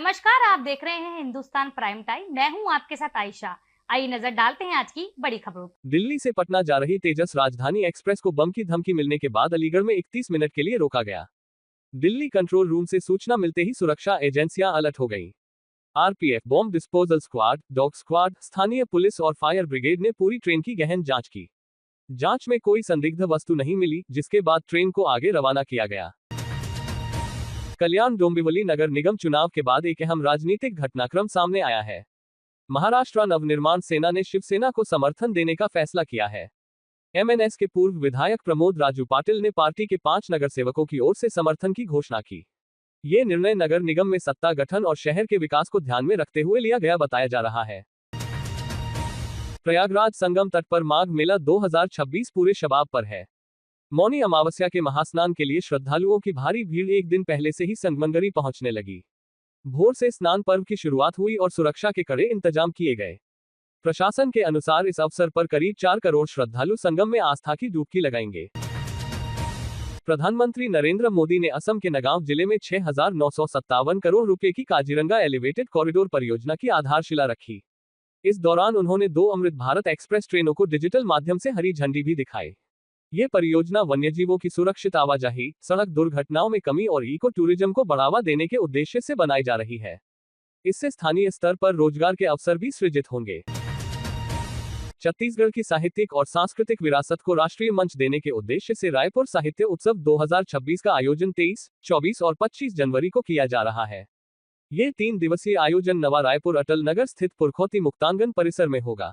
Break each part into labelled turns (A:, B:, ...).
A: नमस्कार, आप देख रहे हैं हिंदुस्तान प्राइम टाइम। मैं हूं आपके साथ आयशा। आइए नजर डालते हैं आज की बड़ी खबरों पर।
B: दिल्ली से पटना जा रही तेजस राजधानी एक्सप्रेस को बम की धमकी मिलने के बाद अलीगढ़ में 31 मिनट के लिए रोका गया। दिल्ली कंट्रोल रूम से सूचना मिलते ही सुरक्षा एजेंसियां अलर्ट हो गईं। RPF, bomb disposal squad, dog squad, स्थानीय पुलिस और फायर ब्रिगेड ने पूरी ट्रेन की गहन जांच की। जांच में कोई संदिग्ध वस्तु नहीं मिली, जिसके बाद ट्रेन को आगे रवाना किया गया। कल्याण डोंबिवली नगर निगम चुनाव के बाद एक अहम राजनीतिक घटनाक्रम सामने आया है। महाराष्ट्र नवनिर्माण सेना ने शिवसेना को समर्थन देने का फैसला किया है। एमएनएस के पूर्व विधायक प्रमोद राजू पाटिल ने पार्टी के 5 नगर सेवकों की ओर से समर्थन की घोषणा की। ये निर्णय नगर निगम में सत्ता गठन और शहर के विकास को ध्यान में रखते हुए लिया गया बताया जा रहा है। प्रयागराज संगम तट पर माघ मेला 2026 पूरे शबाब पर है। मौनी अमावस्या के महास्नान के लिए श्रद्धालुओं की भारी भीड़ एक दिन पहले से ही संगमनगरी पहुंचने लगी। भोर से स्नान पर्व की शुरुआत हुई और सुरक्षा के कड़े इंतजाम किए गए। प्रशासन के अनुसार इस अवसर पर करीब 4 करोड़ श्रद्धालु संगम में आस्था की डुबकी लगाएंगे। प्रधानमंत्री नरेंद्र मोदी ने असम के नगांव जिले में 6,957 करोड़ रुपए की काजीरंगा एलिवेटेड कॉरिडोर परियोजना की आधारशिला रखी। इस दौरान उन्होंने 2 अमृत भारत एक्सप्रेस ट्रेनों को डिजिटल माध्यम से हरी झंडी भी दिखाई। ये परियोजना वन्यजीवों की सुरक्षित आवाजाही, सड़क दुर्घटनाओं में कमी और इको टूरिज्म को बढ़ावा देने के उद्देश्य से बनाई जा रही है। इससे स्थानीय स्तर पर रोजगार के अवसर भी सृजित होंगे। छत्तीसगढ़ की साहित्यिक और सांस्कृतिक विरासत को राष्ट्रीय मंच देने के उद्देश्य से रायपुर साहित्य उत्सव 2026 का आयोजन 23, 24 और 25 जनवरी को किया जा रहा है। ये 3 दिवसीय आयोजन नवा रायपुर अटल नगर स्थित पुरखौती मुक्तांगन परिसर में होगा।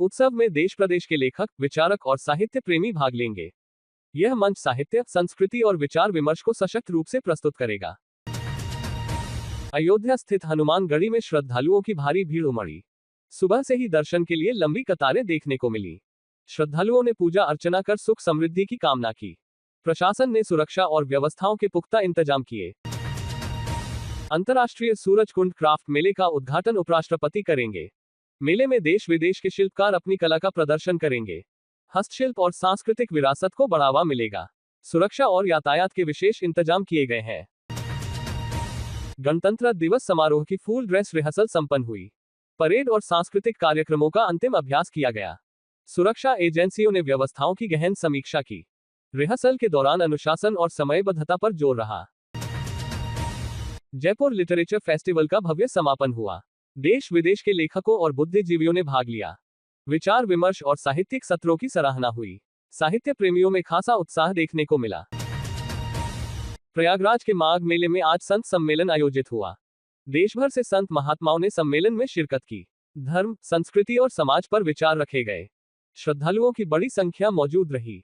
B: उत्सव में देश प्रदेश के लेखक, विचारक और साहित्य प्रेमी भाग लेंगे। यह मंच साहित्य, संस्कृति और विचार विमर्श को सशक्त रूप से प्रस्तुत करेगा। अयोध्या स्थित हनुमानगढ़ी में श्रद्धालुओं की भारी भीड़ उमड़ी। सुबह से ही दर्शन के लिए लंबी कतारें देखने को मिली। श्रद्धालुओं ने पूजा अर्चना कर सुख समृद्धि की कामना की। प्रशासन ने सुरक्षा और व्यवस्थाओं के पुख्ता इंतजाम किए। अंतर्राष्ट्रीय सूरजकुंड क्राफ्ट मेले का उद्घाटन उपराष्ट्रपति करेंगे। मेले में देश विदेश के शिल्पकार अपनी कला का प्रदर्शन करेंगे। हस्तशिल्प और सांस्कृतिक विरासत को बढ़ावा मिलेगा। सुरक्षा और यातायात के विशेष इंतजाम किए गए हैं। गणतंत्र दिवस समारोह की फुल ड्रेस रिहर्सल संपन्न हुई। परेड और सांस्कृतिक कार्यक्रमों का अंतिम अभ्यास किया गया। सुरक्षा एजेंसियों ने व्यवस्थाओं की गहन समीक्षा की। रिहर्सल के दौरान अनुशासन और समयबद्धता पर जोर रहा। जयपुर लिटरेचर फेस्टिवल का भव्य समापन हुआ। देश विदेश के लेखकों और बुद्धिजीवियों ने भाग लिया। विचार विमर्श और साहित्यिक सत्रों की सराहना हुई। साहित्य प्रेमियों में खासा उत्साह देखने को मिला। प्रयागराज के माघ मेले में आज संत सम्मेलन आयोजित हुआ। देश भर से संत महात्माओं ने सम्मेलन में शिरकत की। धर्म, संस्कृति और समाज पर विचार रखे गए। श्रद्धालुओं की बड़ी संख्या मौजूद रही।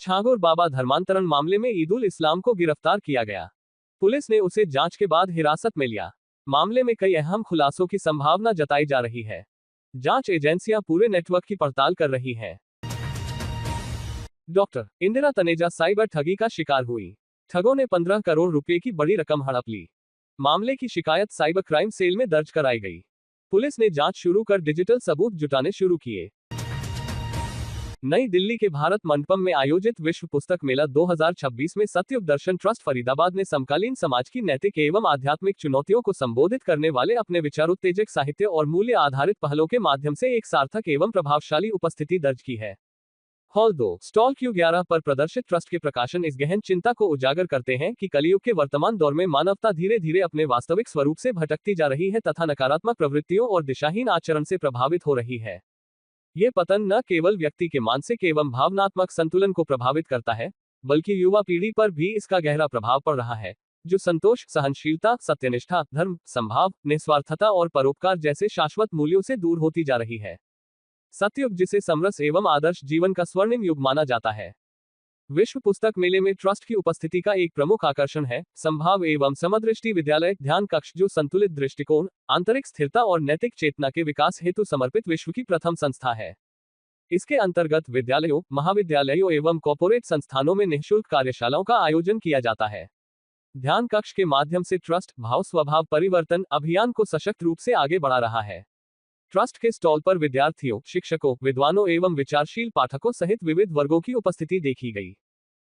B: छागोर बाबा धर्मांतरण मामले में ईदुल इस्लाम को गिरफ्तार किया गया। पुलिस ने उसे जांच के बाद हिरासत में लिया। मामले में कई अहम खुलासों की संभावना जताई जा रही है। जांच एजेंसियां पूरे नेटवर्क की पड़ताल कर रही हैं। डॉक्टर इंदिरा तनेजा साइबर ठगी का शिकार हुई। ठगों ने 15 करोड़ रुपए की बड़ी रकम हड़प ली। मामले की शिकायत साइबर क्राइम सेल में दर्ज कराई गई। पुलिस ने जांच शुरू कर डिजिटल सबूत जुटाने शुरू किए। नई दिल्ली के भारत मंडपम में आयोजित विश्व पुस्तक मेला 2026 में सत्ययुग दर्शन ट्रस्ट फरीदाबाद ने समकालीन समाज की नैतिक एवं आध्यात्मिक चुनौतियों को संबोधित करने वाले अपने विचारोत्तेजक साहित्य और मूल्य आधारित पहलों के माध्यम से एक सार्थक एवं प्रभावशाली उपस्थिति दर्ज की है। हॉल 2, स्टॉल Q11 पर प्रदर्शित ट्रस्ट के प्रकाशन इस गहन चिंता को उजागर करते हैं कि कलयुग के वर्तमान दौर में मानवता धीरे धीरे अपने वास्तविक स्वरूप से भटकती जा रही है तथा नकारात्मक प्रवृत्तियों और दिशाहीन आचरण से प्रभावित हो रही है। ये पतन न केवल व्यक्ति के मानसिक एवं भावनात्मक संतुलन को प्रभावित करता है, बल्कि युवा पीढ़ी पर भी इसका गहरा प्रभाव पड़ रहा है, जो संतोष, सहनशीलता, सत्यनिष्ठा, धर्म, संभाव, निस्वार्थता और परोपकार जैसे शाश्वत मूल्यों से दूर होती जा रही है। सतयुग, जिसे समरस एवं आदर्श जीवन का स्वर्णिम युग माना जाता है। विश्व पुस्तक मेले में ट्रस्ट की उपस्थिति का एक प्रमुख आकर्षण है संभाव एवं समदृष्टि विद्यालय ध्यान कक्ष, जो संतुलित दृष्टिकोण, आंतरिक स्थिरता और नैतिक चेतना के विकास हेतु समर्पित विश्व की प्रथम संस्था है। इसके अंतर्गत विद्यालयों, महाविद्यालयों एवं कॉर्पोरेट संस्थानों में निःशुल्क कार्यशालाओं का आयोजन किया जाता है। ध्यान कक्ष के माध्यम से ट्रस्ट भाव स्वभाव परिवर्तन अभियान को सशक्त रूप से आगे बढ़ा रहा है। ट्रस्ट के स्टॉल पर विद्यार्थियों, शिक्षकों, विद्वानों एवं विचारशील पाठकों सहित विविध वर्गों की उपस्थिति देखी गई।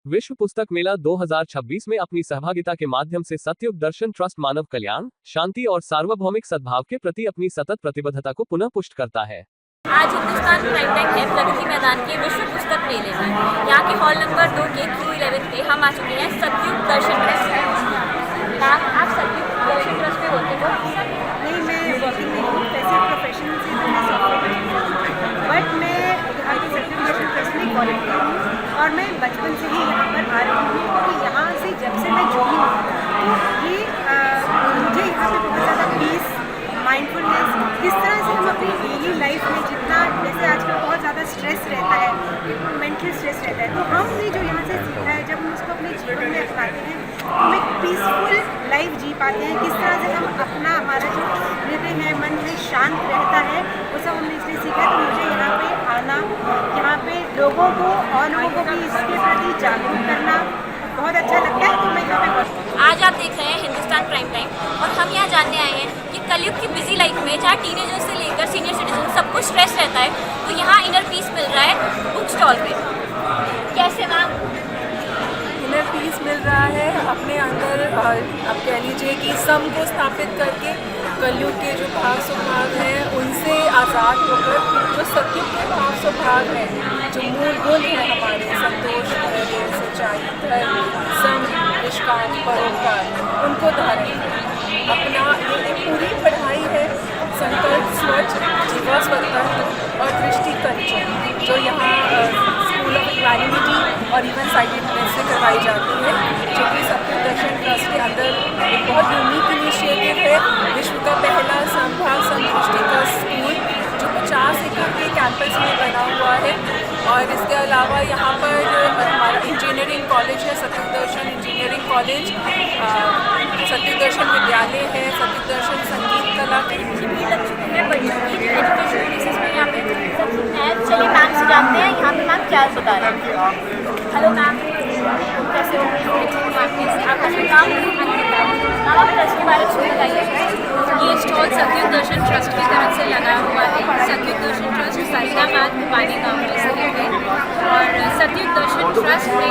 B: विश्व पुस्तक मेला 2026 में अपनी सहभागिता के माध्यम से सतयुग दर्शन ट्रस्ट मानव कल्याण, शांति और सार्वभौमिक सद्भाव के प्रति अपनी सतत प्रतिबद्धता को पुनः पुष्ट करता है।
C: आज हिंदुस्तान प्राइम टाइम है प्रगति मैदान के विश्व पुस्तक मेले में। यहाँ के हॉल नंबर 2 के Q11 पे हम आ चुके हैं सतयुग दर्शन ट्रस्ट। मैम, आप सतयुग दर्शन ट्रस्ट में होते हो?
D: नहीं, मैं वर्किंग नहीं हूँ, वैसे प्रोफेशन से तो मैं सॉफ्टवेयर, बट मैं यहाँ की सतयुग दर्शन ट्रस्ट में वॉलंटियर हूँ और मैं बचपन से ही यहाँ पर आ रही हूँ क्योंकि यहाँ से जब से मैं जुड़ी हूँ तो ये मुझे यहाँ पे बहुत ज़्यादा पीस, माइंडफुलनेस, किस तरह से हम अपनी डेली लाइफ में जितना जैसे आजकल बहुत ज़्यादा स्ट्रेस रहता है, मेंटल स्ट्रेस रहता है, तो हमने जो यहाँ से सीखा है जब हम उसको अपने जीवन में अपनाते हैं तो हम एक पीसफुल लाइफ जी पाते हैं। किस तरह से हम अपना हमारा जो हृदय है, मन है, शांत रहता है, वो सब हमने इसलिए सीखा है। तो मुझे यहाँ पे आना, यहाँ पे लोगों को और लोगों को भी इसके प्रति जागरूक करना बहुत अच्छा लगता है। तो मैं यहाँ पे
C: आज आप देख रहे हैं हिंदुस्तान प्राइम टाइम और हम यहाँ जानने आए हैं कि कलयुग की बिजी लाइफ में जहाँ टीनेजर्स से लेकर सीनियर सिटीजन सबको स्ट्रेस रहता है, तो यहाँ इनर पीस मिल रहा है बुक स्टॉल पे। कैसे मैम?
E: इनर पीस मिल रहा है अपने अंदर, आप कह लीजिए कि सम को स्थापित करके कलयुग के जो भाव स्वभाव हैं उनसे आज़ाद होकर जो सत्युग के भाव स्वभाव हैं, जो मूल गुण हैं हमारे, संतोष, धैर्य, सच्चाई, धर्म, सम, निष्काम, परोपकार, उनको धारण करें। अपना ये पूरी पढ़ाई है संकल्प, स्वच्छ, जीवा स्वतंत्र और दृष्टि कंचन, जो यहाँ स्कूल ऑफ इक्वालिटी और इवन साइडेडनेस से करवाई जाती है, जो कि सतयुग दर्शन ट्रस्ट के अंदर एक बहुत यूनिक इनिशिएटिव है। विश्व का पहला संभाग संतुष्टि का स्कूल जो 50 एकड़ के कैंपस में बना हुआ है। और इसके अलावा यहाँ पर हमारा इंजीनियरिंग कॉलेज है, सतयुग दर्शन इंजीनियरिंग कॉलेज, सतयुग दर्शन विद्यालय है, सतयुग दर्शन संगीत कला के
C: भी लग चुके हैं बच्चों की एजुकेशन बेसिस में यहाँ पे। चलिए मैम से जानते हैं यहाँ पे मैम क्या बता रहे हैं। हेलो मैम, कैसे हो? आपका जो नाम मैम, आप ट्रस्ट के बारे में बताइए।
F: ये स्टॉल सतयुग दर्शन ट्रस्ट की तरफ से लगा हुआ है। सतयुग दर्शन ट्रस्ट फरीदाबाद भोपाली गाँव में स्थित है और सतयुग दर्शन ट्रस्ट ने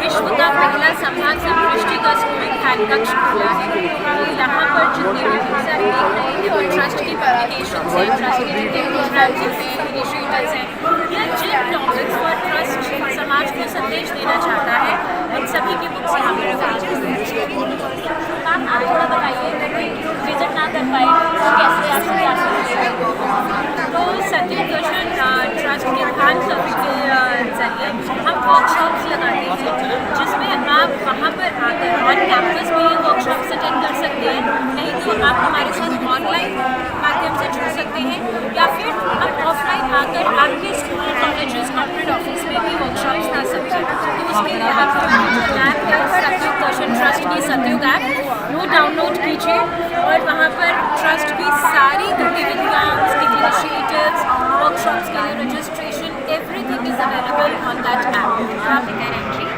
F: विश्व का पहला संभाग संतुष्टि का स्कूल ध्यान कक्ष खोला है। तो यहाँ पर जितने भी बुक्स आप देख रहे हैं और ट्रस्ट की पब्लिकेशन है, ट्रस्ट के जितने प्रोग्राम्स हैं, इनिशिएटिव्स हैं, या जिन टॉपिक्स पर ट्रस्ट समाज को संदेश देना चाहता है, उन सभी की बुक्स यहाँ पर अवेलेबल है।
C: मैम, आप थोड़ा बताइए, विजिट ना कर पाए तो कैसे आप जा सकते हैं?
F: तो सतयुग दर्शन ट्रस्ट के ध्यान कक्ष के जरिए हम वर्कशॉप्स लगाते हैं, जिसमें आप वहाँ पर आकर ऑन कैंपस भी ये वर्कशॉप्स अटेंड कर सकते हैं, नहीं तो आप हमारे साथ ऑनलाइन माध्यम से जुड़ सकते हैं, या फिर हम ऑफलाइन आकर आपके स्कूल, कॉलेजेस, कॉर्पोरेट ऑफिस में भी वर्कशॉप्स ला सकते हैं। तो उसके लिए आप ऐप है सतयुग दर्शन ट्रस्ट की सतयुग ऐप, वो डाउनलोड कीजिए और वहाँ पर ट्रस्ट की सारी गतिविधियाँ, उसके इनिशिएटिव्स, वर्कशॉप्स के लिए registration, everything is available on that app. आप देखें एंट्री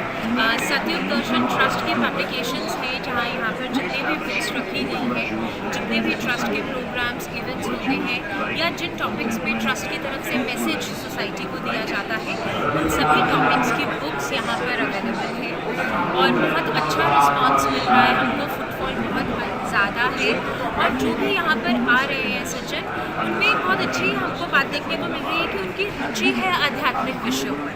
F: सतयुग दर्शन ट्रस्ट के पब्लिकेशंस हैं, जहाँ यहाँ पर जितने भी बुक्स रखी गई हैं, जितने भी ट्रस्ट के प्रोग्राम्स, इवेंट्स होते हैं, या जिन टॉपिक्स पे ट्रस्ट की तरफ से मैसेज सोसाइटी को दिया जाता है, उन सभी टॉपिक्स की बुक्स यहाँ पर अवेलेबल है और बहुत अच्छा रिस्पॉन्स मिल रहा है हमको। फुटफॉल बहुत ज़्यादा है और जो भी यहाँ पर आ रहे हैं सज्जन, उनमें एक बहुत अच्छी हमको बात देखने को मिल रही है कि उनकी रुचि है आध्यात्मिक विषयों पर।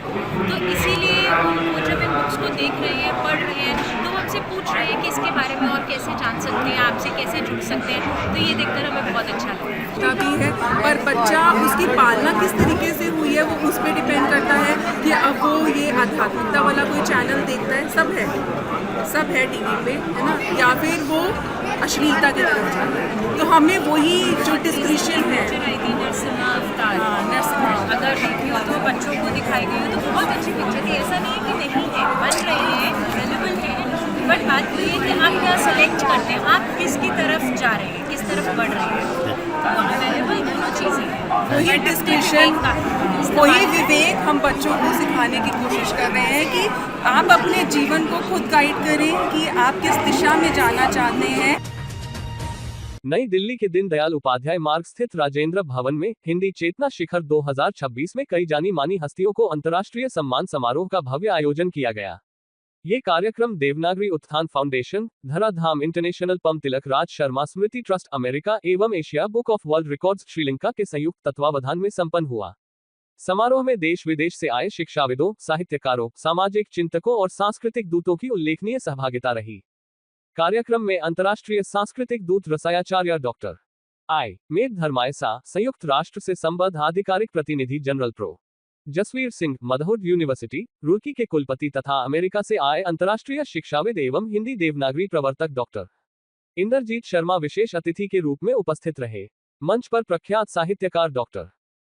F: तो इसीलिए वो जब इन बुक्स को देख रहे हैं, पढ़ रहे हैं, तो वो हमसे पूछ रहे हैं कि इसके बारे में और कैसे जान सकते हैं, आपसे कैसे जुड़ सकते हैं। तो ये देखकर हमें बहुत अच्छा लगा
E: भी है। पर बच्चा, उसकी पालना किस तरीके से हुई है वो उस पर डिपेंड करता है कि अब वो ये आध्यात्मिकता वाला कोई चैनल देखता है, सब है टीवी पे, है ना, या फिर वो अश्लीलता की तरफ जाता है। तो हमें वही जो डिस्क्रिप्शन है,
F: नरसिम्हा अवतार, अगर देखी हो तो बच्चों को दिखाई गई हो तो बहुत अच्छी पिक्चर थी। ऐसा नहीं है कि नहीं है, बन रही है, अवेलेबल है, बट बात ये है कि आप क्या सेलेक्ट करते हैं, आप किसकी तरफ जा रहे हैं, किस तरफ बढ़ रहे हैं। तो अवेलेबल दोनों चीज़ें हैं,
E: वही डिस्क्रिप्शन, वही विवेक हम बच्चों को सिखाने की कोशिश कर रहे हैं कि आप अपने जीवन को खुद गाइड करें कि आप किस दिशा में जाना चाहते हैं।
B: नई दिल्ली के दीनदयाल उपाध्याय मार्ग स्थित राजेंद्र भवन में हिंदी चेतना शिखर 2026 में कई जानी मानी हस्तियों को अंतर्राष्ट्रीय सम्मान समारोह का भव्य आयोजन किया गया। ये कार्यक्रम देवनागरी उत्थान फाउंडेशन, धराधाम इंटरनेशनल पम तिलक राज शर्मा स्मृति ट्रस्ट अमेरिका एवं Asia book of world records Sri Lanka के संयुक्त तत्वावधान में संपन्न हुआ। समारोह में देश विदेश से आए शिक्षाविदों, साहित्यकारों, सामाजिक चिंतकों और सांस्कृतिक दूतों की उल्लेखनीय सहभागिता रही। कार्यक्रम में अंतर्राष्ट्रीय सांस्कृतिक दूत रसायाचार्य डॉक्टर आई मेघ धर्मायसा, संयुक्त राष्ट्र से संबद्ध आधिकारिक प्रतिनिधि general prof Jasvir Singh, Motherhood University, Roorkee के कुलपति तथा अमेरिका से आए अंतर्राष्ट्रीय शिक्षाविद एवं हिंदी देवनागरी प्रवर्तक डॉक्टर इंद्रजीत शर्मा विशेष अतिथि के रूप में उपस्थित रहे। मंच पर प्रख्यात साहित्यकार डॉक्टर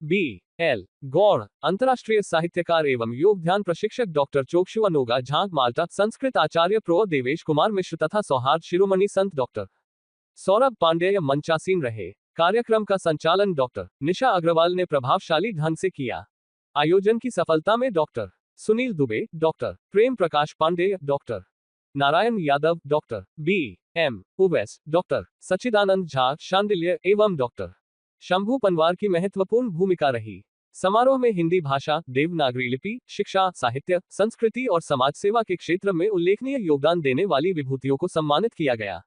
B: B.L. गौड़, अंतर्राष्ट्रीय साहित्यकार एवं योग ध्यान प्रशिक्षक डॉक्टर चोकशु अनोगा झांग माल्टा, संस्कृत आचार्य प्रो देवेश कुमार मिश्र तथा सौहार्द शिरोमणि संत डॉक्टर सौरभ पांडेय मंचासीन रहे। कार्यक्रम का संचालन डॉक्टर निशा अग्रवाल ने प्रभावशाली ढंग से किया। आयोजन की सफलता में doctor Sunil Dubey, doctor Prem Prakash Pandey, doctor Narayan Yadav, doctor B.M. Uvais, doctor Sachchidanand Jha Shandilya एवं डॉक्टर शंभू पनवार की महत्वपूर्ण भूमिका रही। समारोह में हिंदी भाषा, देवनागरी लिपि, शिक्षा, साहित्य, संस्कृति और समाज सेवा के क्षेत्र में उल्लेखनीय योगदान देने वाली विभूतियों को सम्मानित किया गया।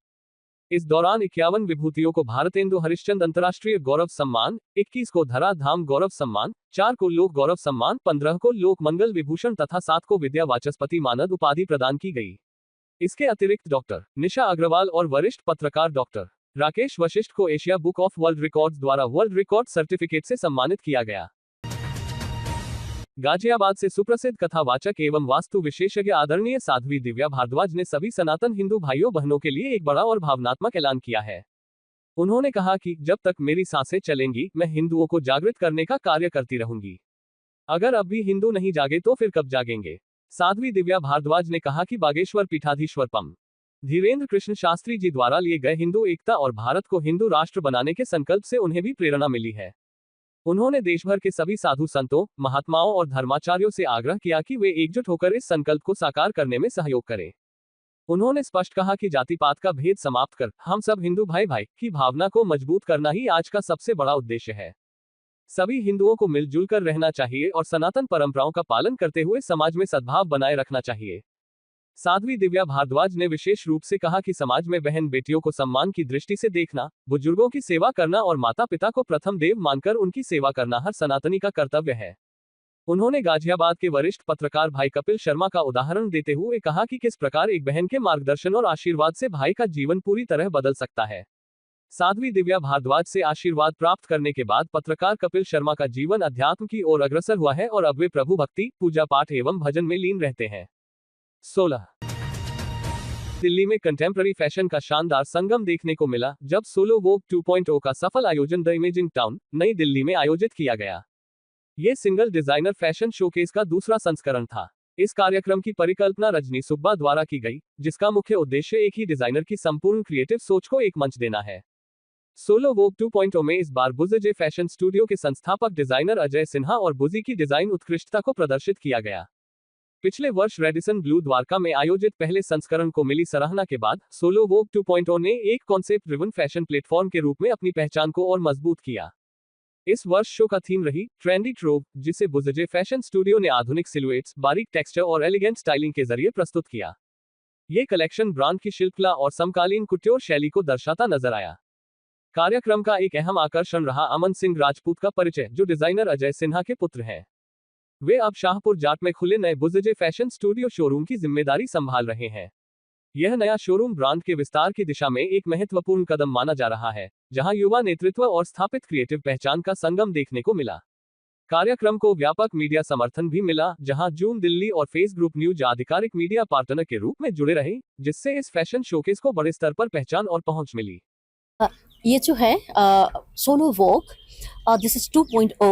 B: इस दौरान 51 विभूतियों को भारतेंदु हरिश्चंद्र अंतर्राष्ट्रीय गौरव सम्मान, 21 को धराधाम गौरव सम्मान, 4 को लोक गौरव सम्मान, 15 को लोक मंगल विभूषण तथा 7 को विद्या वाचस्पति मानद उपाधि प्रदान की गई। इसके अतिरिक्त डॉक्टर निशा अग्रवाल और वरिष्ठ पत्रकार डॉक्टर राकेश वशिष्ठ को Asia book of world records द्वारा वर्ल्ड रिकॉर्ड सर्टिफिकेट से सम्मानित किया गया। गाजियाबाद से सुप्रसिद्ध कथावाचक एवं वास्तु विशेषज्ञ आदरणीय साध्वी दिव्या भारद्वाज ने सभी सनातन हिंदू भाइयों बहनों के लिए एक बड़ा और भावनात्मक ऐलान किया है। उन्होंने कहा कि जब तक मेरी सांसें चलेंगी, मैं हिंदुओं को जागृत करने का कार्य करती रहूंगी। अगर अब भी हिंदू नहीं जागे तो फिर कब जागेंगे। साध्वी दिव्या भारद्वाज ने कहा कि बागेश्वर पीठाधीश्वर पम धीरेन्द्र कृष्ण शास्त्री जी द्वारा लिए गए हिंदू एकता और भारत को हिंदू राष्ट्र बनाने के संकल्प से उन्हें भी प्रेरणा मिली है। उन्होंने देशभर के सभी साधु संतों, महात्माओं और धर्माचार्यों से आग्रह किया कि वे एकजुट होकर इस संकल्प को साकार करने में सहयोग करें। उन्होंने स्पष्ट कहा कि जाति पात का भेद समाप्त कर हम सब हिंदू भाई भाई की भावना को मजबूत करना ही आज का सबसे बड़ा उद्देश्य है। सभी हिंदुओं को मिलजुल कर रहना चाहिए और सनातन परंपराओं का पालन करते हुए समाज में सद्भाव बनाए रखना चाहिए। साध्वी दिव्या भारद्वाज ने विशेष रूप से कहा कि समाज में बहन बेटियों को सम्मान की दृष्टि से देखना, बुजुर्गों की सेवा करना और माता पिता को प्रथम देव मानकर उनकी सेवा करना हर सनातनी का कर्तव्य है। उन्होंने गाजियाबाद के वरिष्ठ पत्रकार भाई कपिल शर्मा का उदाहरण देते हुए कहा कि किस प्रकार एक बहन के मार्गदर्शन और आशीर्वाद से भाई का जीवन पूरी तरह बदल सकता है। साध्वी दिव्या भारद्वाज से आशीर्वाद प्राप्त करने के बाद पत्रकार कपिल शर्मा का जीवन अध्यात्म की ओर अग्रसर हुआ है और अब वे प्रभु भक्ति, पूजा पाठ एवं भजन में लीन रहते हैं। 16 दिल्ली में कंटेम्प्ररी फैशन का शानदार संगम देखने को मिला जब सोलो वोग 2.0 का सफल आयोजन द इमेजिंग टाउन, नई दिल्ली में आयोजित किया गया। ये सिंगल डिजाइनर फैशन शोकेस का दूसरा संस्करण था। इस कार्यक्रम की परिकल्पना रजनी सुब्बा द्वारा की गई, जिसका मुख्य उद्देश्य एक ही डिजाइनर की संपूर्ण क्रिएटिव सोच को एक मंच देना है। सोलो वोग 2.0 में इस बार बुजेजे फैशन स्टूडियो के संस्थापक डिजाइनर अजय सिन्हा और बुजी की डिजाइन उत्कृष्टता को प्रदर्शित किया गया। पिछले वर्ष रेडिसन ब्लू द्वारका में आयोजित पहले संस्करण को मिली सराहना के बाद सोलो वोग 2.0 ने एक कॉन्सेप्ट ड्रिवन फैशन प्लेटफॉर्म के रूप में अपनी पहचान को और मजबूत किया। इस वर्ष शो का थीम रही ट्रेंडी ट्रोव, जिसे बुजेजे फैशन स्टूडियो ने आधुनिक सिलुएट्स, बारीक टेक्सचर और एलिगेंट स्टाइलिंग के जरिए प्रस्तुत किया। ये कलेक्शन ब्रांड की शिल्पकला और समकालीन कुट्योर शैली को दर्शाता नजर आया। कार्यक्रम का एक अहम आकर्षण रहा अमन सिंह राजपूत का परिचय, जो डिजाइनर अजय सिन्हा के पुत्र हैं। वे अब शाहपुर जाट में खुले नए बुजेजे फैशन स्टूडियो शोरूम की जिम्मेदारी संभाल रहे हैं। यह नया शोरूम ब्रांड के विस्तार की दिशा में एक महत्वपूर्ण कदम माना जा रहा है, जहां युवा नेतृत्व और स्थापित क्रिएटिव पहचान का संगम देखने को मिला। कार्यक्रम को व्यापक मीडिया समर्थन भी मिला, जहां जूम दिल्ली और फेस ग्रुप न्यूज आधिकारिक मीडिया पार्टनर के रूप में जुड़े रहे, जिससे इस फैशन शोकेस को बड़े स्तर पर पहचान और पहुंच मिली।
G: ये जो है solo Vogue, this is 2.0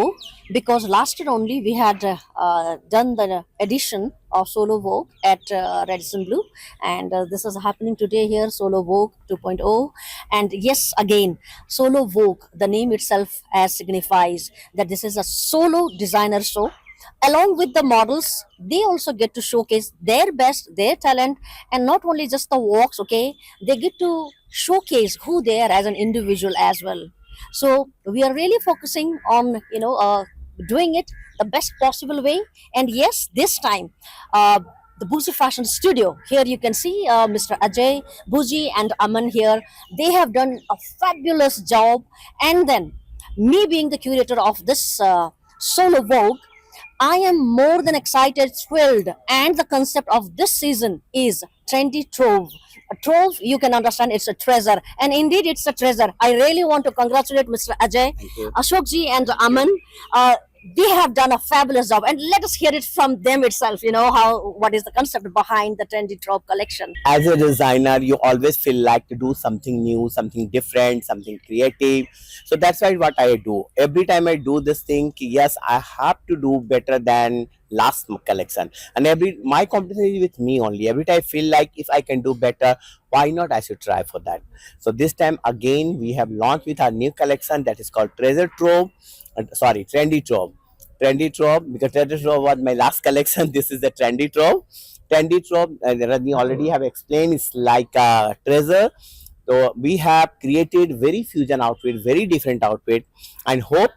G: because last year only we had done the edition of Solo Vogue at Radisson Blu, and this is happening today here, Solo Vogue 2.0. And yes, again, Solo Vogue, the name itself as signifies that this is a solo designer show. Along with the models, they also get to showcase their best, their talent, and not only just the walks, okay, they get to showcase who they are as an individual as well. So we are really focusing on, doing it the best possible way. And yes, this time, the Boozy Fashion Studio. Here you can see Mr. Ajay, Booji, and Aman here. They have done a fabulous job. And then, me being the curator of this solo Vogue, I am more than excited, thrilled, and the concept of this season is trendy trove. A trove, you can understand, it's a treasure, and indeed, it's a treasure. I really want to congratulate Mr. Ajay, Ashokji, and Aman. They have done a fabulous job, and let us hear it from them itself. You know what is the concept behind the trendy trove collection.
H: As a designer, you always feel like to do something new, something different, something creative. So that's why what I do every time I do this thing, yes, I have to do better than last collection, and my competition is with me only. Every time I feel like if I can do better, why not I should try for that. So this time again we have launched with our new collection that is called Treasure Trove, Trendy Trove. Trendy Trove, because Treasure Trove was my last collection. This is the Trendy Trove. Trendy Trove, Rajni already have explained, it's like a treasure. So we have created very fusion outfit, very different outfit, and hope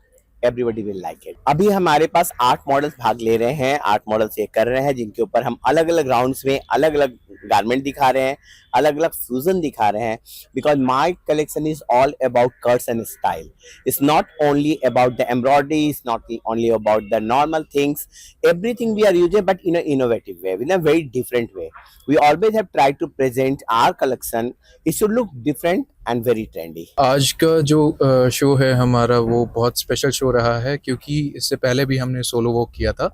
H: everybody will like it. अभी हमारे पास 8 models भाग ले रहे हैं, 8 models ये कर रहे हैं, जिनके ऊपर हम अलग अलग राउंड्स में अलग अलग गारमेंट दिखा रहे हैं, अलग अलग फ्यूजन दिखा रहे हैं, because my collection is all about cuts and style. It's not only about the embroidery, it's not only about the normal things, everything we are using, but in an innovative way, in a very different way. We always have tried to present our collection. It should look different and very trendy.
I: आज का जो show है हमारा वो बहुत special show रहा है, क्योंकि इससे पहले भी हमने सोलो वॉक किया था,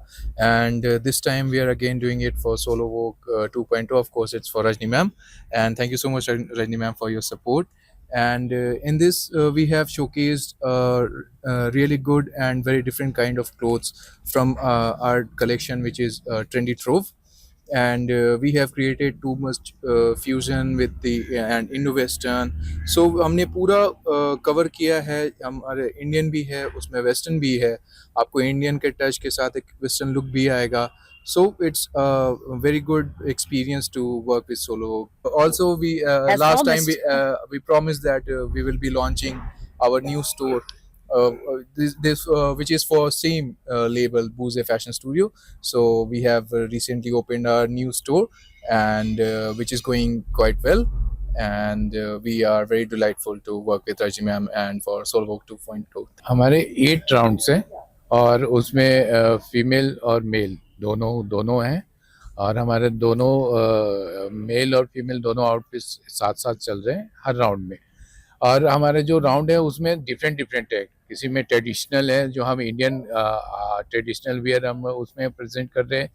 I: and this time we are again doing it for solo walk 2.0. Of course it's for Rajni ma'am, and thank you so much Rajni ma'am for your support. And in this we have showcased really good and very different kind of clothes from our collection, which is Trendy Trove, and we have created too much fusion with the and Indo-Western. So हमने पूरा cover किया है. हमारे Indian भी है, उसमें western भी है, आपको इंडियन के टच के साथ एक वेस्टर्न लुक भी आएगा. So it's a very good experience to work with Solo. Also, we last time we promised that we will be launching our new store, this which is for same label, Boozy Fashion Studio. So we have recently opened our new store, and which is going quite well. And we are very delightful to work with Rajni ma'am and for Solo Walk 2.0.
J: हमारे 8 rounds हैं और उसमें female और mail दोनों हैं, और हमारे दोनों मेल और फीमेल दोनों आउटफिट्स साथ साथ चल रहे हैं हर राउंड में. और हमारे जो राउंड है उसमें डिफरेंट है. किसी में ट्रेडिशनल है, जो हम इंडियन ट्रेडिशनल वियर हम उसमें प्रेजेंट कर रहे हैं.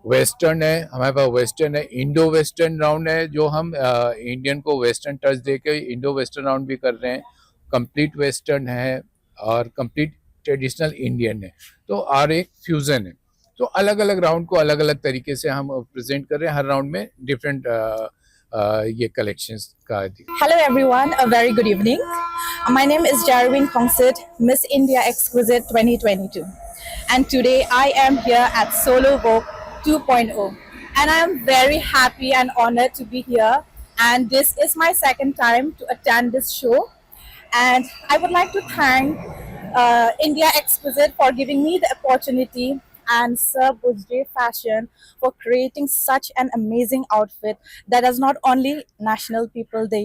J: वेस्टर्न है, हमारे पास वेस्टर्न है. इंडो वेस्टर्न राउंड है, जो हम इंडियन को वेस्टर्न टच दे के इंडो वेस्टर्न राउंड भी कर रहे हैं. कंप्लीट वेस्टर्न है और कंप्लीट ट्रेडिशनल इंडियन है, तो और एक फ्यूजन है. तो अलग अलग राउंड को अलग अलग तरीके से हम प्रेजेंट कर रहे हैं. हर राउंड में डिफरेंट ये कलेक्शंस का.
K: Hello everyone, a very good evening. My name is Jarwin Kongsit, Miss India Exquisite 2022, and today I am here at Solo Vogue 2.0, and I am very happy and honored to be here, and this is my second time to attend this show, and I would like to thank India Exquisite for giving me the opportunity, and Sir Boozy Fashion for creating such an amazing outfit that is not only national people they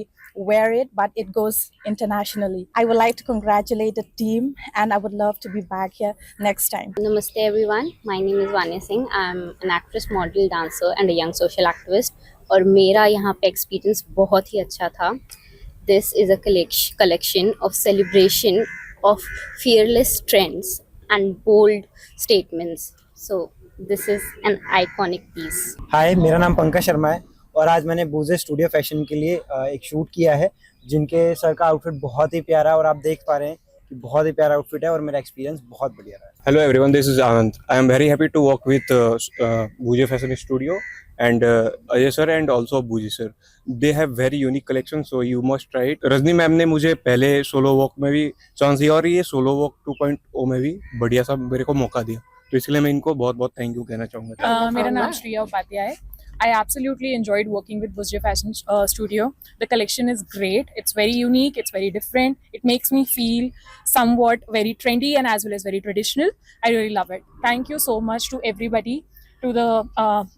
K: wear it, but it goes internationally. I would like to congratulate the team, and I would love to be back here next time.
L: Namaste everyone, my name is Vanya Singh. I'm an actress, model, dancer and a young social activist. और मेरा यहाँ पे experience बहुत ही अच्छा था. This is a collection of celebration of fearless trends and bold statements. So this is an iconic piece.
M: हाय, मेरा नाम पंकज शर्मा है और आज मैंने बूजे स्टूडियो फैशन के लिए एक शूट किया है, जिनके सर का आउटफिट बहुत ही प्यारा है और आप देख पा रहे हैं कि बहुत ही प्यारा आउटफिट है और मेरा एक्सपीरियंस बहुत बढ़िया रहा है.
N: Hello everyone, this is Anand. I am very happy to work with Boozy Fashion Studio and Ajay sir and also Boozy sir. They have very unique collections, so you must try it. Rajni ma'am ने मुझे पहले solo walk में भी chance दिया और ये solo walk 2.0 में भी बढ़िया सा मेरे को मौका दिया, तो इसलिए मैं इनको बहुत बहुत थैंक यू कहना चाहूँगा.
E: मेरा नाम श्रेया उपाध्याय है. I absolutely enjoyed working with Boozy Fashion Studio. The collection is great. It's very unique. It's very different. It makes me feel somewhat very trendy and as well as very traditional. I really love it. Thank you so much to everybody
K: to the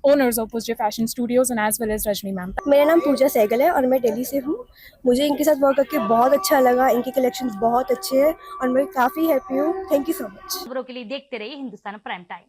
K: owners of Bujje Fashion Studios and as well as Rajni ma'am.
C: मेरा नाम पूजा सहगल है और मैं दिल्ली से हूँ। मुझे इनके साथ वर्क करके बहुत अच्छा लगा। इनके कलेक्शंस बहुत अच्छे हैं और मैं काफ़ी हैप्पी हूँ। Thank you so much.
A: खबरों के लिए देखते रहिए हिंदुस्तान प्राइम टाइम।